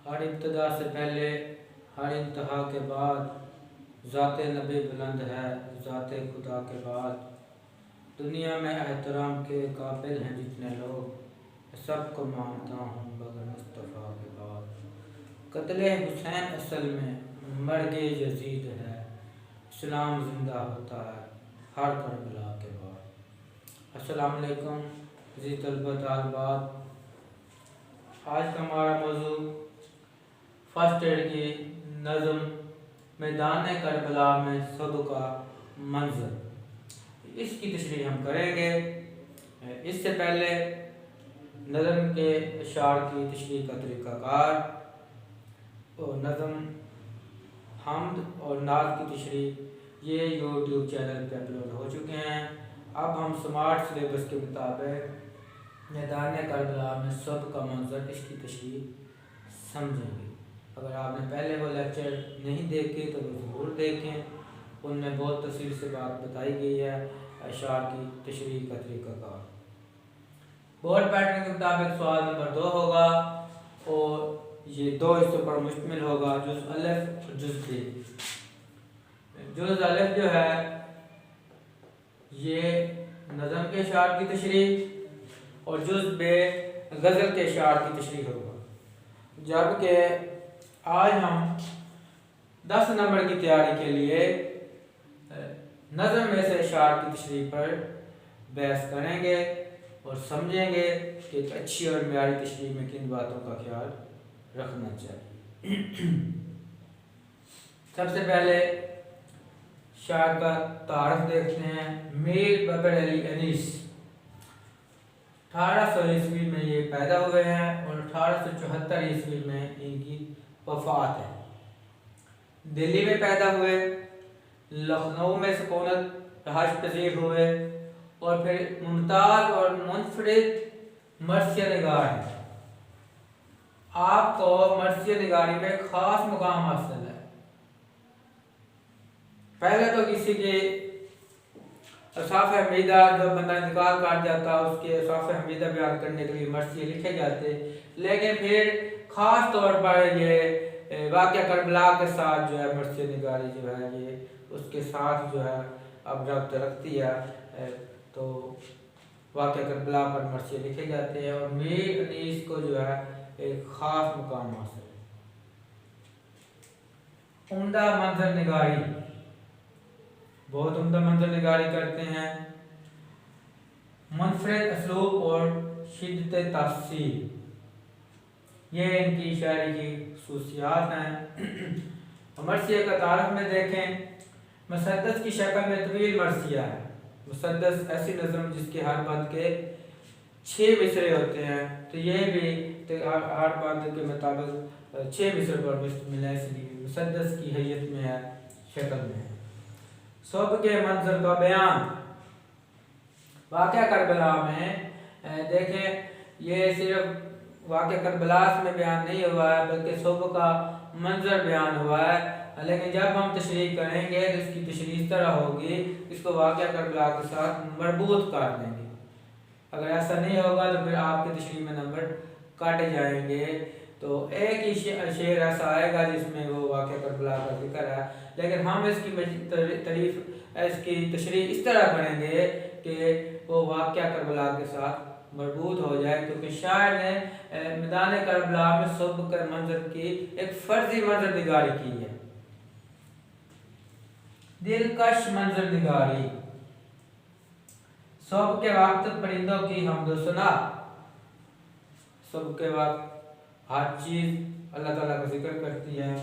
हर इब्तदा से पहले हर इंतहा के बाद ज़ाते नबी बुलंद है, ज़ाते खुदा के बाद। दुनिया में एहतराम के काबिल हैं जितने लोग, सबको मानता हूँ मगर मुस्तफ़ा के बाद। कत्ले हुसैन असल में मर्गे यजीद है, इस्लाम जिंदा होता है हर करबला के बाद। अस्सलाम वालेकुम जी तलबा तालिबात। आज का हमारा मौजू फर्स्ट एड की नज़म मैदान करबला में सब का मंजर, इसकी तशरीह हम करेंगे। इससे पहले नज़म के अशार की तशरीह का तरीक़ाकार और नज़म हम्द और नात की तशरीह ये यूट्यूब चैनल पे अपलोड हो चुके हैं। अब हम स्मार्ट सिलेबस के मुताबिक मैदान करबला में सब का मंजर इसकी तशरीह समझेंगे। अगर आपने पहले वो लेक्चर नहीं देखे तो वो ज़रूर देखें, उनमें बहुत तफसील से बात बताई गई है अशार की तशरीह का तरीक़ाकार। बोर्ड पैटर्न के मुताबिक सवाल नंबर 2 होगा और ये 2 हिस्सों पर मुश्तमिल होगा, जुज़ अलिफ और जुज़ बे। जुज़ अलिफ जो है ये नज़म के अशार की तशरीह और जुज़ बे गज़ल के अशार की तशरीह होगा। जबकि आज हम 10 नंबर की तैयारी के लिए नज़म में से अशार की तशरीह पर बहस करेंगे और समझेंगे कि एक अच्छी और म्यारी तशरीह में किन बातों का ख्याल रखना चाहिए। सबसे पहले शायर का तारफ़ देखते हैं। मीर बकर अली अनीस 1800 ईस्वी में ये पैदा हुए हैं और 1874 ईस्वी में इनकी वफ़ात है। दिल्ली में पैदा हुए, लखनऊ में सुकूनत रहायश पजीर हुए और फिर मुमताज़ और मुनफरिद मर्सिया निगार है। आपको मर्सिया निगारी में ख़ास मुकाम हासिल है। पहले तो किसी के असाफ़ हमीदा, जब बंदा इंतकाल कर जाता उसके असाफ़ हमीदा बयान करने के लिए मर्सिया लिखे जाते, लेकिन फिर ख़ास तौर पर ये वाक़या करबला के साथ जो है मर्सिया निगारी जो है ये उसके साथ जो है अब रब्त रखती है, तो वाक़या करबला पर मर्सिया लिखे जाते हैं और मीर अनीस को जो है एक ख़ास मुकाम हासिल है। उम्दा मंजर निगारी, बहुत उम्दा मंजर निगारी करते हैं। मुनफरिद असलूब और शिद्दत तासीर ये इनकी शायरी की खुसूसियात हैं। मर्सिया का तारफ़ में देखें, मुसद्दस की शक्ल में तवील मर्सिया है। मुसद्दस ऐसी नज़म जिसके हर बंद के 6 मिसरे होते हैं, तो ये भी हर बंद के मुताबिक 6 मिसरे पर मुश्तमिल है, इसलिए मुसद्दस की हैयत में है, शक्ल में है। सुबह के मंजर का बयान, वाक़या करबला में देखें ये सिर्फ वाक़या करबला में बयान नहीं हुआ है बल्कि सुबह का मंजर बयान हुआ है। लेकिन जब हम तशरीह करेंगे तो इसकी तशरीह इस तरह होगी, इसको वाक़या करबला के साथ मरबूत कर देंगे। अगर ऐसा नहीं होगा तो फिर आपके तशरीह में नंबर काटे जाएंगे। तो एक ही शेर ऐसा आएगा जिसमें वो वाक़या करबला का जिक्र है, लेकिन हम इसकी तशरीह इस तरह करेंगे कि वो वाक़या करबला के साथ मरबूत हो जाए, क्योंकि शायर ने मैदान करबला में सुबह के मंजर की एक फर्जी मंजर निगारी की है। दिलकश मंजर निगारी, सुबह के वक्त परिंदों की हमदोसना। सुबह के वक्त हर चीज़ अल्लाह ताला का जिक्र करती है,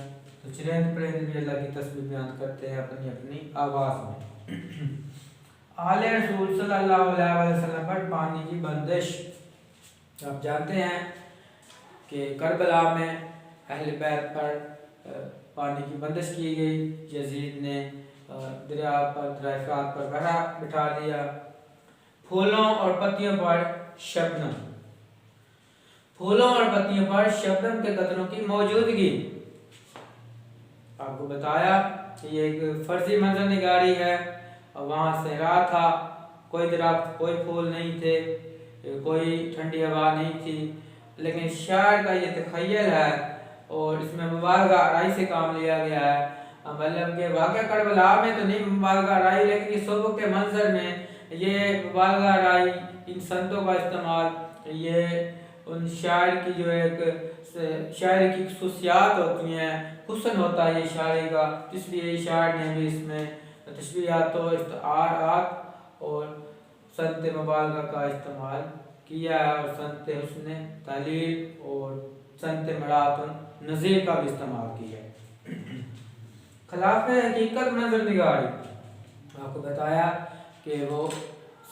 तो चुनिंद परिंद भी अल्लाह की तस्बीह बयान करते हैं अपनी अपनी आवाज़ में। आले रसूल सल्लल्लाहु अलैहि वसल्लम पर पानी की बंदिश। आप जानते हैं कि करबला में अहले बैत पर पानी की बंदिश की गई। यजीद ने दरिया पर दरियाफ़ात पर बहरा बिठा दिया। फूलों और पत्तियों पर शबनम, फूलों और पत्तियों पर शबनम के कतरों की मौजूदगी। आपको बताया कि ये एक फर्जी मंजर निगारी है और वहाँ सहरा था, कोई दरख्त कोई फूल नहीं थे, कोई ठंडी हवा नहीं थी, लेकिन शायर का ये तखय्युल है और इसमें मुबालगा आराई से काम लिया गया है। मतलब कि वाक़या करबला में तो नहीं मुबालगा आराई, लेकिन ये सुबह के मंजर में ये मुबालगा आराई, इन संतों का इस्तेमाल, ये उन शायर की जो एक शायरी की खसूसियात होती हैं, हुस्न होता है ये शायरी का, इसलिए शायर ने भी इसमें तशबीहात और इस्तारात और संत मुबालगा का इस्तेमाल किया है, और संत हुस्न तालील और संत मरातुन नज़ीर का भी इस्तेमाल किया है। खिलाफ हकीकत मंजर निगारी, आपको बताया कि वो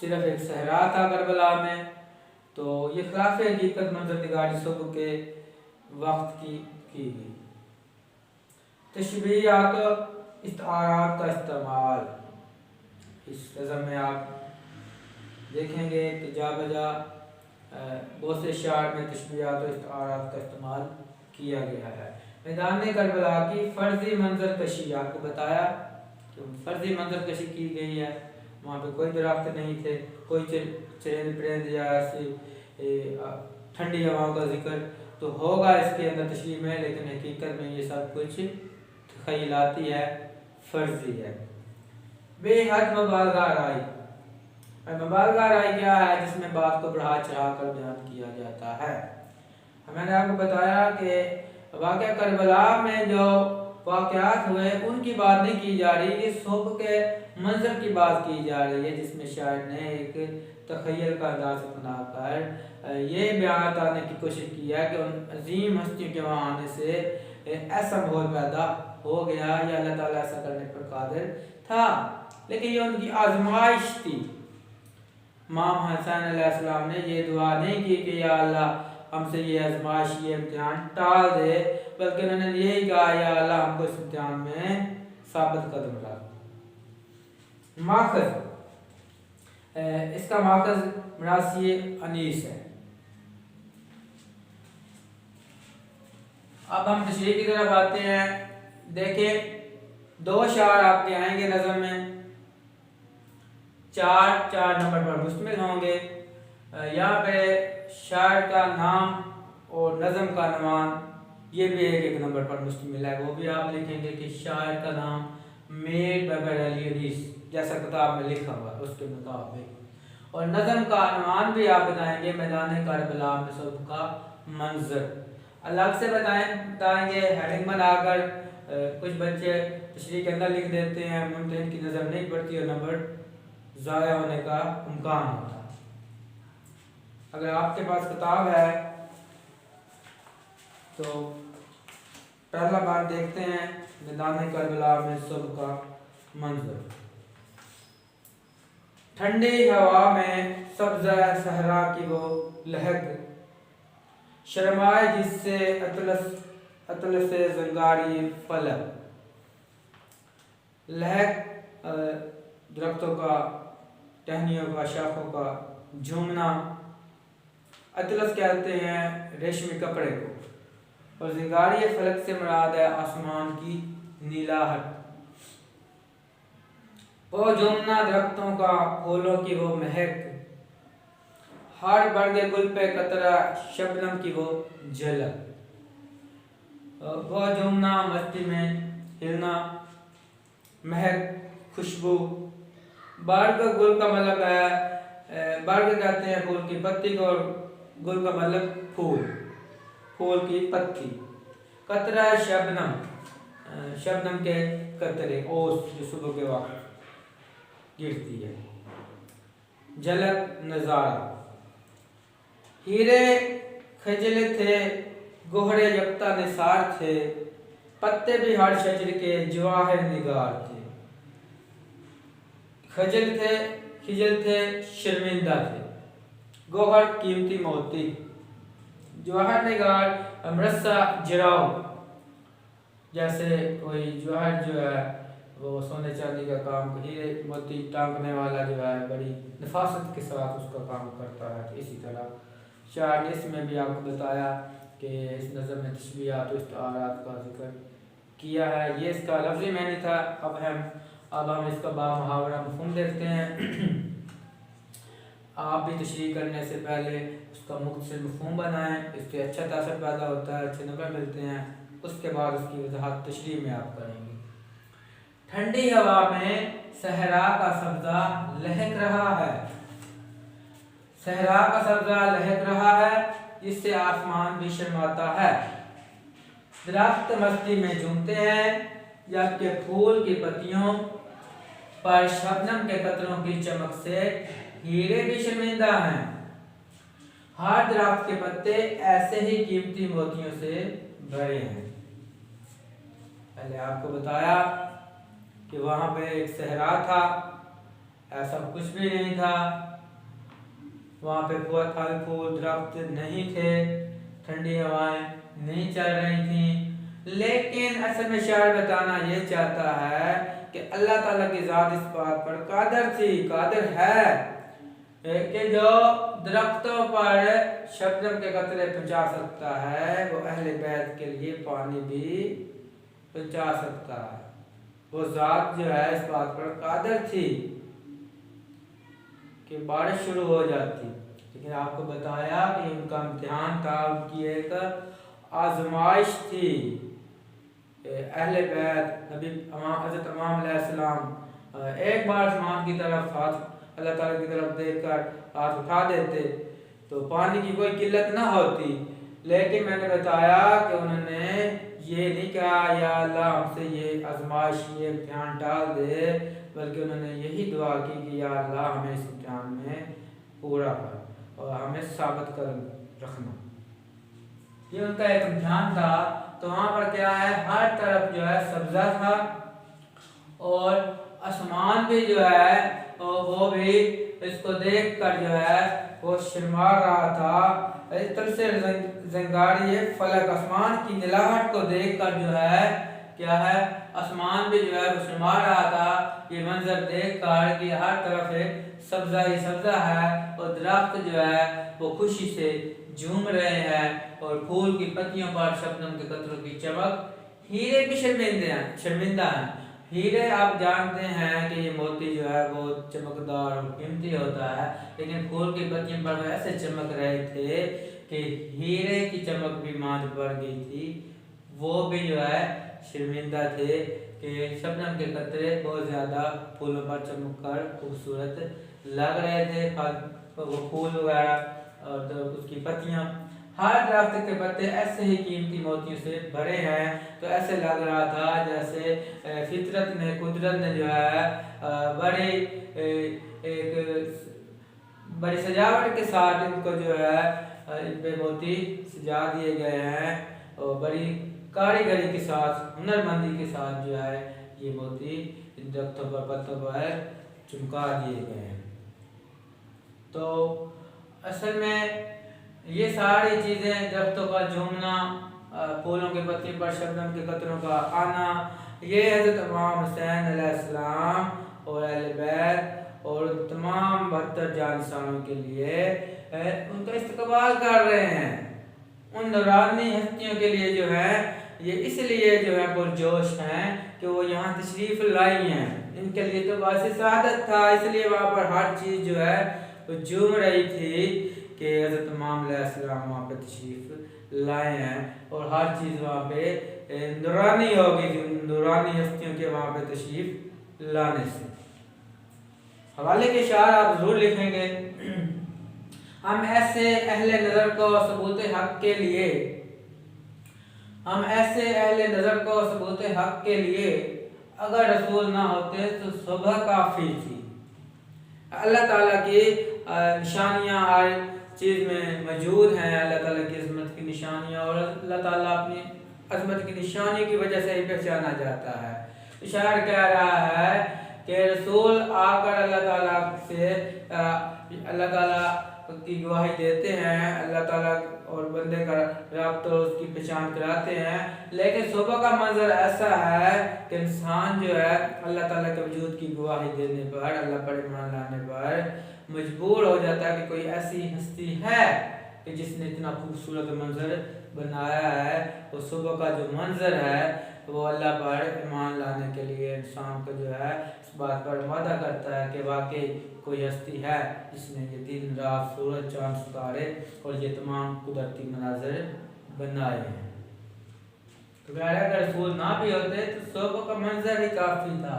सिर्फ एक सहरा था करबला में, तो ये खिलाफ हकीकत मंजर निगारी सुबह के वक्त की गई। तशबीहात इस्तारात का इस्तेमाल, इस नज़म में आप देखेंगे कि जा बजा बहुत से शायर में तशबीहात और इस्तारात का इस्तेमाल किया गया है। मैदान करबला की फ़र्ज़ी मंजर कशी, आपको बताया कि फ़र्ज़ी मंजर कशी की गई है। वहाँ पे कोई दरख्त नहीं थे, कोई चरिंद परिंद या ऐसी ठंडी हवाओं का जिक्र तो होगा इसके अंदर तशरीह में, लेकिन हकीकत में ये सब कुछ ख़यालाती है, फ़र्ज़ी है। बेहद मुबालगा आराई, मुबालगा आराई क्या है? जिसमें बात को बढ़ा चढ़ा कर बयान किया जाता है। मैंने आपको बताया कि वाक़या करबला में जो वाक़यात हुए उनकी बात नहीं की जा रही, ये सुबह के मंजर की बात की जा रही है, जिसमें शायर ने एक तख़य्युल का अंदाज़ अपनाकर ये बयान बताने की कोशिश की है कि उन अजीम हस्तियों के वहाँ आने से ऐसा माहौल पैदा हो गया या अल्लाह ताला ऐसा करने पर कादिर था, लेकिन ये उनकी आजमाइश थी। इमाम हसन अलैहिस्सलाम ने ये दुआ नहीं की कि या अल्लाह हमसे ये आजमाइश, ये इम्तिहान टाल दे, बल्कि उन्होंने यही कहा या अल्लाह हमको इस इम्तिहान में साबित कदम रख। माखज़, इसका माखज़ मरासी अनीस है। अब हम तशरीह की तरफ आते हैं। देखिए, दो शार आपके आएंगे नज़म में, चार नंबर पर मुश्तमिल होंगे। यहाँ पे शायर का नाम और नज़म का नवान ये भी एक नंबर पर मुश्तमिल है। वो भी आप लिखेंगे कि शायर का नाम मीर बबर अली अनीस, जैसा किताब में लिखा हुआ उसके मुताबिक, और नज़म का नवान भी आप बताएंगे मैदान करबला में सुबह का मंजर। अलग से बताएंगे हेडिंग बनाकर। कुछ बच्चे तशरीह के अंदर लिख देते हैं, मुमतहिन की नज़र नहीं पड़ती और नंबर ज़ाया होने का इम्कान होता है। अगर आपके पास किताब है तो पहला बार देखते हैं मैदान करबला में सुबह का मंजर। ठंडी हवा में सब्ज़ा सहरा की वो लहक, शर्माए जिससे अतलस से जंगारी फलक। लहक दरख्तों का, टहनियों का, शाखों का झूमना। अतलस कहते हैं रेशमी कपड़े को, और ज़िंगारी फलक से मुराद है आसमान की नीलाहट। वो झूमना दरख्तों का, फूलों की वो महक, हर बरगे गुल पे कतरा शबनम की वो झलक। वो झूमना मस्ती में हिलना, महक खुशबू। बर्ग गुल का मतलब है, बर्ग कहते हैं फूल की पत्ती को, और गुल का मतलब फूल, फूल की पत्ती। कतरा शबनम, शबनम के कतरे, ओस जो सुबह के वक्त गिरती है। झलक नज़ारा। हीरे खजले थे, गोहरे यफ्ता निसार थे, पत्ते भी हर शजर के जवाहिर निगार थे। खिजल थे शर्मिंदा थे, गोहर कीमती मोती, जवाहर निगार अमरसा जराव। जैसे कोई जवाहर जो है वो सोने चांदी का काम, हीरे मोती टांगने वाला जो है बड़ी नफासत के साथ उसका काम करता है। इसी तरह शायर ने इसमें भी आपको बताया कि इस नज़म में तशबीहात और इस्तारात का जिक्र किया है। ये इसका लफ्ज़ी मानी था। अब हम इसका बामुहावरा मफ़हूम देखते हैं। आप भी तशरीह करने से पहले उसका मुख्तसर मफ़हूम बनाएं, इससे अच्छा तासर पैदा होता है, अच्छे नंबर मिलते हैं। उसके बाद उसकी वजाहत तशरीह में आप करेंगे। ठंडी हवा में सहरा का सब्जा लहक रहा है, सहरा का सब्जा लहक रहा है, जिससे आसमान भी शर्माता है। दरख्त मस्ती में झूमते हैं, जबकि फूल की पत्तियों पर शबनम के कतरों की चमक से हीरे भी शर्मिंदा हैं। हर दरख्त के पत्ते ऐसे ही कीमती मोतियों से भरे हैं। पहले आपको बताया कि वहां पे एक सहरा था, ऐसा कुछ भी नहीं था, वहां पे फल फूल दरख्त नहीं थे, ठंडी हवाएं नहीं चल रही थी। लेकिन असल में शायर बताना ये चाहता है कि अल्लाह ताला की ज़ात इस बात पर कादिर थी, कादिर है कि जो दरख्तों पर शबनम के कतरे पहुंचा सकता है, वो अहले बैत के लिए पानी भी पहुंचा सकता है। वो ज़ात जो है इस बात पर कादिर थी कि बारिश शुरू हो जाती। लेकिन आपको बताया कि उनका इम्तिहान था, उनकी एक आजमाइश थी। अहले बैत नबी हज़रत इमाम अलैहिस्सलाम एक बार आसमान की तरफ हाथ अल्लाह ताला की तरफ देखकर हाथ उठा देते तो पानी की कोई किल्लत ना होती। लेकिन मैंने बताया कि उन्होंने ये नहीं कहा या अल्लाह हमसे ये आजमाइश ये इम्तिहान टाल दे, बल्कि उन्होंने यही दुआ की कि या अल्लाह हमें इस इम्तिहान में पूरा कर और हमें साबित कर रखना। ये उनका एक इम्तिहान था। तो वहाँ पर क्या है, हर तरफ जो है सब्जा था और आसमान भी जो है वो भी इसको देखकर जो है वो शर्मा रहा था। इस तरह से जंगारी फलक आसमान की नीलाहट को देखकर जो है क्या है, आसमान भी जो है वो शर्मा रहा था ये मंजर देखकर कि हर तरफ एक सब्जा ही सब्जा है और दरख्त जो है वो खुशी से झूम रहे हैं और फूल की पत्तियों पर शबनम के कतरों की चमक, हीरे भी शर्मिंदा हैं। हीरे आप जानते हैं कि ये मोती जो है वो चमकदार और कीमती होता है, लेकिन फूल की पत्तियों पर ऐसे चमक रहे थे कि हीरे की चमक भी मांझ पड़ गई थी। वो भी जो है शर्मिंदा थे कि शबनम के कतरे बहुत ज़्यादा फूलों पर चमक कर खूबसूरत लग रहे थे। वो फूल वगैरह और तो उसकी पत्तियाँ, हर दरख्त के पत्ते ऐसे ही कीमती मोतियों से भरे हैं। तो ऐसे लग रहा था जैसे फितरत ने, कुदरत ने जो है बड़ी सजावट के साथ इनको जो है इन पे मोती सजा दिए गए हैं और बड़ी कारीगरी के साथ, हुनरमंदी के साथ जो है ये मोती इन दरख्तों पर पत्तों पर चमका दिए गए हैं। तो असल में ये सारी चीज़ें, दरख्तों का झूमना, फूलों के पत्ती पर शबनम के कतरों का आना, ये हज़रत इमाम हुसैन अलैहिस्सलाम और अहले बैत और तमाम 72 जानसानों के लिए उनका इस्तकबाल कर रहे हैं। उन नूरानी हस्तियों के लिए जो है ये इसलिए जो है पुरजोश हैं कि वो यहाँ तशरीफ़ लाई हैं। इनके लिए तो बासी सआदत था, इसलिए वहाँ पर हर चीज़ जो है वो झूम रही थी कि हज़रत इमाम अलैहिस्सलाम वहाँ पे तशरीफ़ लाए हैं और हर चीज़ वहाँ पे नूरानी हो गई थी, नूरानी हस्तियों के वहाँ पे तशरीफ़ लाने से। हवाले के शार आप ज़रूर लिखेंगे। हम ऐसे अहले नज़र को सबूत हक़ के लिए, हम ऐसे अहले नज़र को सबूत हक़ के लिए अगर रसूल ना होते तो सुबह काफ़ी थी। अल्लाह ताला की निशानियाँ हर चीज़ में मौजूद हैं, अल्लाह ताला की अज़मत की निशानियाँ, और अल्लाह ताला अपनी अज़मत की निशानी की वजह से ही पहचाना जाता है। शायर कह रहा है कि रसूल आकर अल्लाह ताला से अल्लाह ताला की गवाही देते हैं, अल्लाह ताला और बंदे का राब्ता उसकी पहचान कराते हैं। लेकिन सुबह का मंजर ऐसा है कि इंसान जो है अल्लाह ताला के वजूद की गवाही देने पर, अल्लाह पर ईमान लाने पर मजबूर हो जाता है कि कोई ऐसी हस्ती है कि जिसने इतना खूबसूरत मंजर बनाया है। और सुबह का जो मंजर है वो अल्लाह पर ईमान लाने के लिए इंसान को जो है इस बात पर वादा करता है कि वाकई कोई हस्ती है जिसने ये दिन रात, सूरज, चाँद, सितारे और ये तमाम कुदरती मनाज़र बनाए हैं। तो कह रहे अगर फूल ना भी होते तो सुबह का मंजर ही काफी था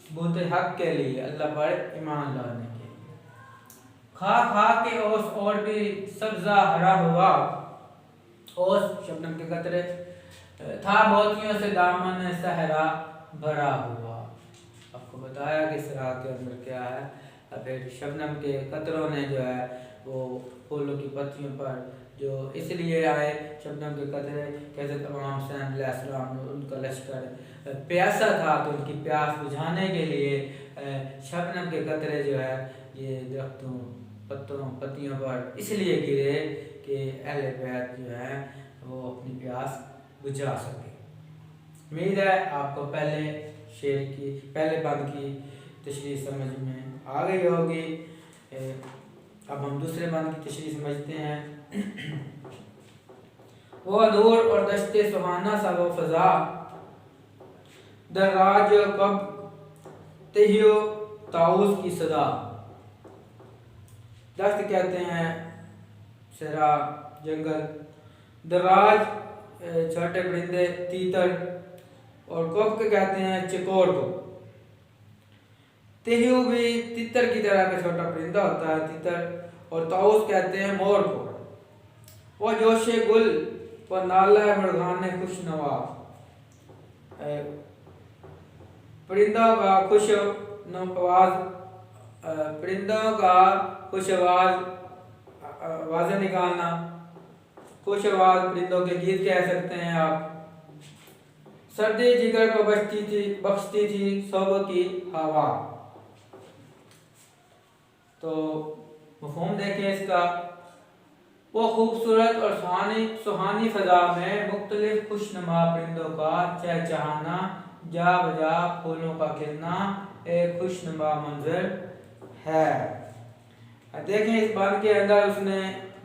सबूत हक के लिए, अल्लाह पर ईमान लाने के लिए। खा खा के ओस और भी सब्जा हरा हुआ, ओस शबनम के कतरे था मोतियों से दामन सहरा भरा हुआ। आपको बताया कि सरा के अंदर क्या है। अब फिर शबनम के कतरों ने जो है वो फूलों की पत्तियों पर जो इसलिए आए शबनम के कतरे, कैसे तमाम सैम उनका लश्कर प्यासा था तो उनकी प्यास बुझाने के लिए शबनम के कतरे जो है ये दरख्तों पत्तियों पर इसलिए गिरे कि अहले बैत जो है वो अपनी प्यास बुझा सके। उम्मीद है आपको पहले बंद की तशरीह समझ में आ गई होगी। अब हम दूसरे बंद की तशरीह समझते हैं। वो दूर और दश्ते सुहाना सा वो फजा, दर्राज कब तहियो ताउस की सदा। दस्त कहते हैं सरा जंगल, दराज छोटे परिंदे तीतर, और कब के कहते हैं चिकोर को। तेहू भी तितर की तरह का छोटा परिंदा होता है तितर, और ताउस कहते हैं मोर को। वो जोशे गुल व नाला मृगान खुश नवा, परिंदों का खुश आवाज, परिंदों का खुश आवाज़ें निकालना, खुश आवाज परिंदों के गीत कह सकते हैं आप। सर्दी जिगर को बख्शती थी सोबो की हवा। तो मफ़हूम देखिए इसका, वो खूबसूरत और सुहानी फजा में मुख्तलिफ खुशनुमा परिंदों का चहचहाना, जा बजा फूलों का खिलना एक खुशनुमा मंजर है। देखें इस बात के अंदर उसने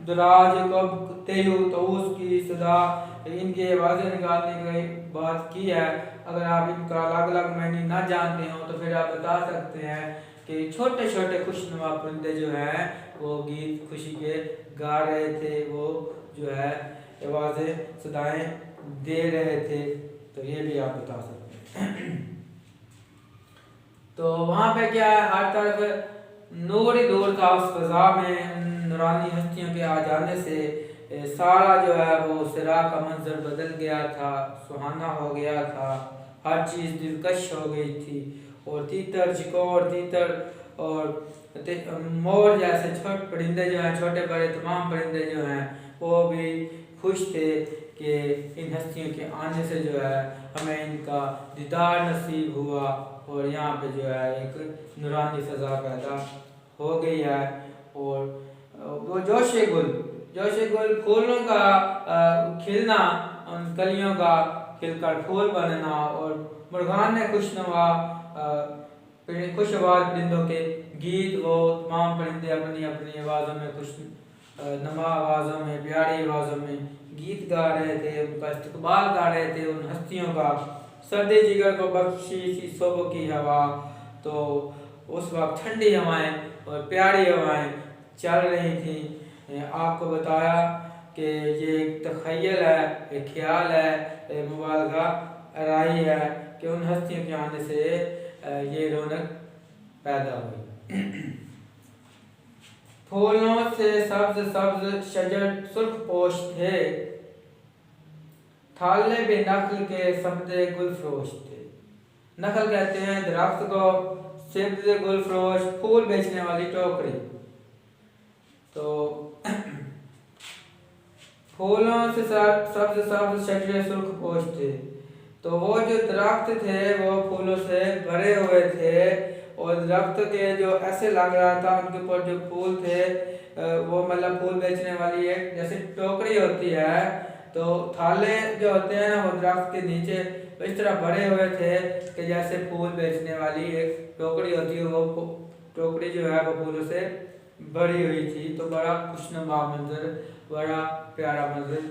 दराज कब तेहू तऊस की सदा इनके आवाज़ें निकालने की बात की है। अगर आप इनका अलग अलग मायने ना जानते हो तो फिर आप बता सकते हैं कि छोटे छोटे खुशनुमा परिंदे जो हैं वो गीत खुशी के गा रहे थे, वो जो है आवाज़ें सदाएं दे रहे थे। तो ये भी आप बता सकते हैं। तो वहाँ पे क्या है, हर तरफ नूर ही नूर था उस फजा में। नूरानी हस्तियों के आ जाने से सारा जो है वो सिरा का मंजर बदल गया था, सुहाना हो गया था, हर चीज़ दिलकश हो गई थी। और तीतर चिकोर तीतर और मोर जैसे छोटे परिंदे जो हैं, छोटे बड़े तमाम परिंदे जो हैं वो भी खुश थे कि इन हस्तियों के आने से जो है हमें इनका दीदार नसीब हुआ और यहाँ पे जो है एक नूरानी फ़ज़ा पैदा हो गई है। और वो जोशे गुल फूलों का खिलना, उन कलियों का खिलकर फूल बनना, और मुर्गान ने खुशनुमा खुश आवाज़ परिंदों के गीत, वो तमाम परिंदे अपनी अपनी आवाज़ों में खुशनुमा आवाज़ों में प्यारी आवाज़ों में गीत गा रहे थे, उनका इस्तकबाल गा रहे थे उन हस्तियों का। सर्दी जिगर को बख्शी थी सुबह की हवा, तो उस वक्त ठंडी हवाएं और प्यारी हवाएं चल रही थी। आपको बताया कि ये एक तख़य्युल है, एक ख्याल है, एक मुबालगा राही है कि उन हस्तियों के आने से ये रौनक पैदा हुई। फूलों से सब्ज सब्ज शजर सुर्ख पोश थे, थाले भी नखल के सब्ज़े गुलफरोश थे। नखल कहते हैं दरख्त को, सब्ज़े गुलफरोश फूल बेचने वाली टोकरी। तो फूलों से सब्ज सब्ज शजर सुर्ख पोश थे, तो वो जो दरख्त थे वो फूलों से भरे हुए थे, और दरख्त के जो ऐसे लग रहा था उनके ऊपर जो फूल थे वो मतलब फूल बेचने वाली एक जैसे टोकरी होती है, तो थाले जो होते हैं ना वो दरख्त के नीचे इस तरह भरे हुए थे कि जैसे फूल बेचने वाली एक टोकरी होती है, वो टोकरी जो है वो फूलों से भरी हुई थी। तो बड़ा खुशनुमा मंजर, बड़ा प्यारा मंजर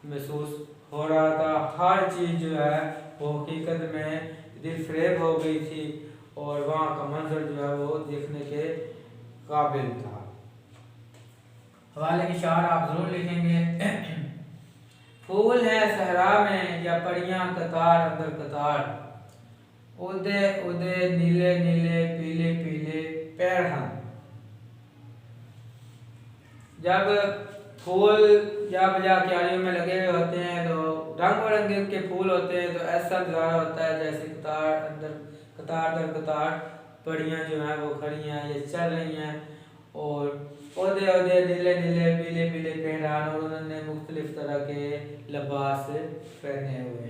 महसूस हो रहा था। हर चीज़ जो है वो हकीकत में दिल फरेब हो गई थी, और वहाँ का मंजर जो है वो देखने के काबिल था। हवाले की शार आप ज़रूर लिखेंगे। फूल है सहरा में या परियां कतार अंदर कतार, उदे उदे नीले नीले पीले पीले पैर हैं। जब फूल जब क्यारियों में लगे हुए होते हैं तो रंग बिरंगे के फूल होते हैं, तो ऐसा नज़ारा होता है जैसे कतार दर कतार परियां जो हैं वो खड़ी हैं, ये चल रही हैं और पौधे औधे नीले नीले पीले पीले पेड़ और उन्होंने मुख्तलिफ तरह के लिबास पहने हुए हैं।